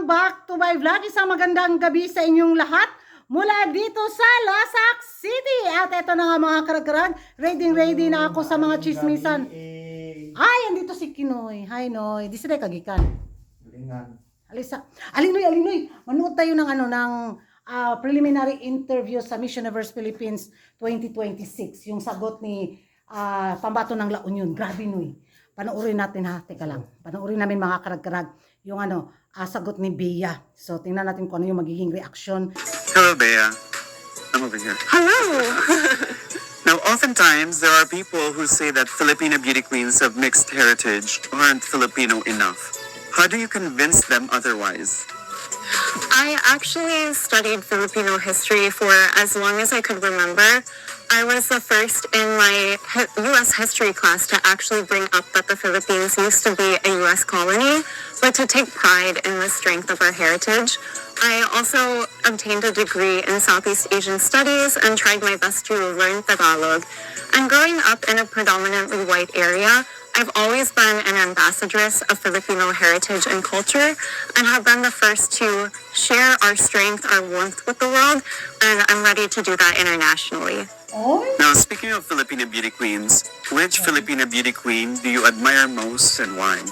back to my vlog. Isang magandang gabi sa inyong lahat mula dito sa Lasak City. At ito na nga mga karagkarag, ready na ako sa mga chismisan. Ay, andito si Kinoy. Hi Noy, di sila kagikan. Alisa, Alinoy, manood tayo ng preliminary interview sa Miss Universe Philippines 2026. Yung sagot ni Pambato ng La Union. Grabe Noy. Panoorin natin ha, teka lang. Panoorin namin mga karag-karag yung sagot ni Bea. So tingnan natin kung ano yung magiging reaction. Hello, Bea. I'm over here. Hello! Now, oftentimes, there are people who say that Filipino beauty queens of mixed heritage aren't Filipino enough. How do you convince them otherwise? I actually studied Filipino history for as long as I could remember. I was the first in my U.S. history class to actually bring up that the Philippines used to be a U.S. colony, but to take pride in the strength of our heritage. I also obtained a degree in Southeast Asian Studies and tried my best to learn Tagalog. And growing up in a predominantly white area, I've always been an ambassadress of Filipino heritage and culture and have been the first to share our strength, our warmth with the world, and I'm ready to do that internationally. Now, speaking of Filipino beauty queens, which Filipino beauty queen do you admire most and why?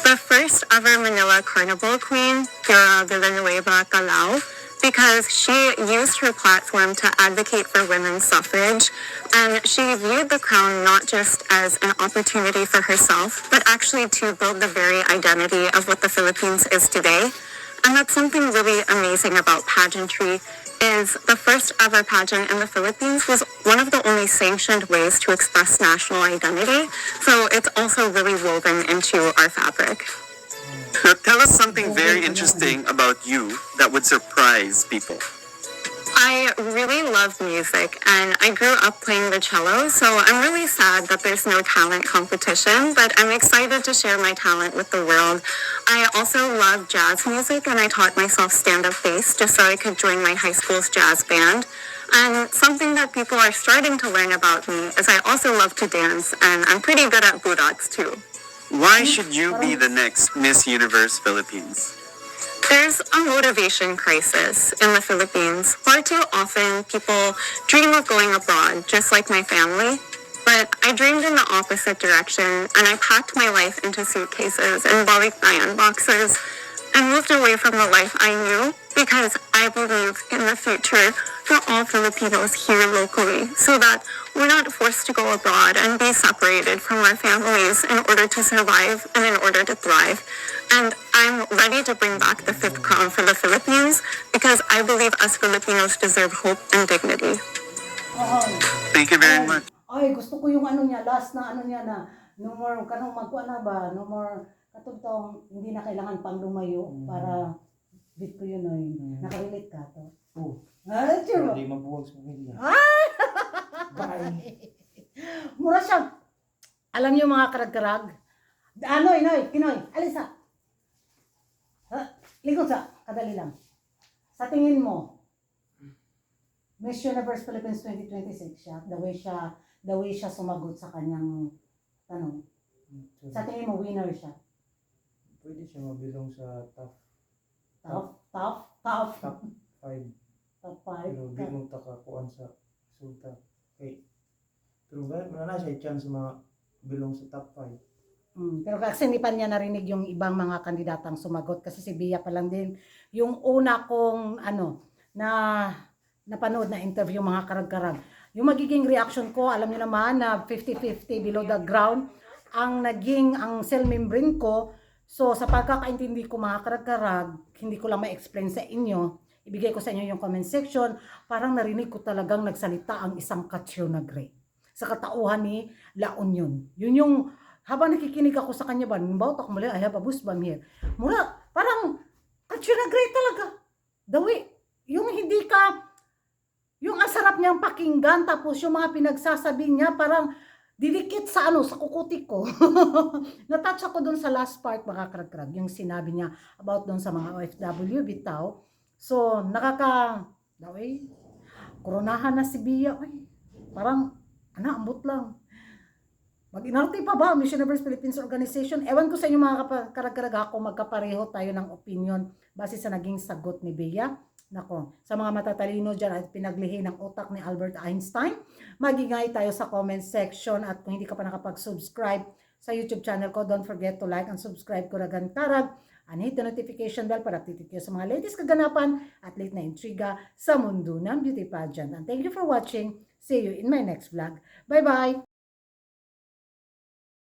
The first ever Manila Carnival queen, Pura Villanueva Calao, because she used her platform to advocate for women's suffrage, and she viewed the crown not just as an opportunity for herself, but actually to build the very identity of what the Philippines is today. And that's something really amazing about pageantry, is the first ever pageant in the Philippines was one of the only sanctioned ways to express national identity, so it's also really woven into our fabric. Now, tell us something very interesting about you that would surprise people. I really love music, and I grew up playing the cello, so I'm really sad that there's no talent competition, but I'm excited to share my talent with the world. I also love jazz music, and I taught myself stand-up bass just so I could join my high school's jazz band. And something that people are starting to learn about me is I also love to dance, and I'm pretty good at budats too. Why should you be the next Miss Universe Philippines? There's a motivation crisis in the Philippines. Far too often, people dream of going abroad, just like my family. But I dreamed in the opposite direction, and I packed my life into suitcases and balikbayan boxes and moved away from the life I knew because I believe in the future for all Filipinos here locally, so that we're not forced to go abroad and be separated from our families in order to survive and in order to thrive. And I'm ready to bring back the fifth crown for the Philippines because I believe us Filipinos deserve hope and dignity. Thank you very much. Ay, gusto ko yung last na no more, kanong magkuha na ba, no more, katugtong, hindi na kailangan pang lumayo para bit ko yun, nakarelate ka to. Ay, sure. Hindi mabuwag sa pamilya. Ay! Bye! Mura siya. Alam niyo mga karag-karag, Kinoy, alisa. Likod sa, kadali lang. Sa tingin mo, Miss Universe Philippines 2026 siya, the way siya sumagot sa kanyang tanong. Sa tingin mo, winner siya? Pwede siya mabilong sa top Top 5. 5. Pero di mo takakuan sa resulta. Okay. Pero wala na siya chance bilong sa top 5. Pero kasi hindi pa niya narinig yung ibang mga kandidatang sumagot kasi si Bea pa lang din yung una kong na napanood na interview mga karag-karag. Yung magiging reaction ko, alam niyo naman na 50-50 below the ground ang cell membrane ko. So sa pagkakaintindi ko mga karag-karag, hindi ko lang ma-explain sa inyo, ibigay ko sa inyo yung comment section, parang narinig ko talagang nagsalita ang isang Catriona Gray sa katauhan ni La Union. Yun yung habang nakikinig ako sa kanya ba, nimbaw ako muli, I have a goosebump here. Mura, parang Catriona Gray talaga. The way, yung hindi ka, yung ang sarap niyang pakinggan, tapos yung mga pinagsasabi niya, parang didikit sa sa kukutik ko. Natouch ako dun sa last part, mga karag-karag, yung sinabi niya about dun sa mga OFW, bitaw. So, koronahan na si Bea. Parang, ambot lang. Mag-inarte pa ba ang Miss Universe Philippines Organization? Ewan ko sa inyo mga karag-karag ako, magkapareho tayo ng opinion base sa naging sagot ni Bea. Nako, sa mga matatalino dyan at pinaglihi ng utak ni Albert Einstein, magingay tayo sa comment section at kung hindi ka pa nakapag-subscribe sa YouTube channel ko, don't forget to like and subscribe ko Ragan Karag and hit the notification bell para update kayo sa mga latest kaganapan at late na intriga sa mundo ng beauty pageant. And thank you for watching. See you in my next vlog. Bye-bye!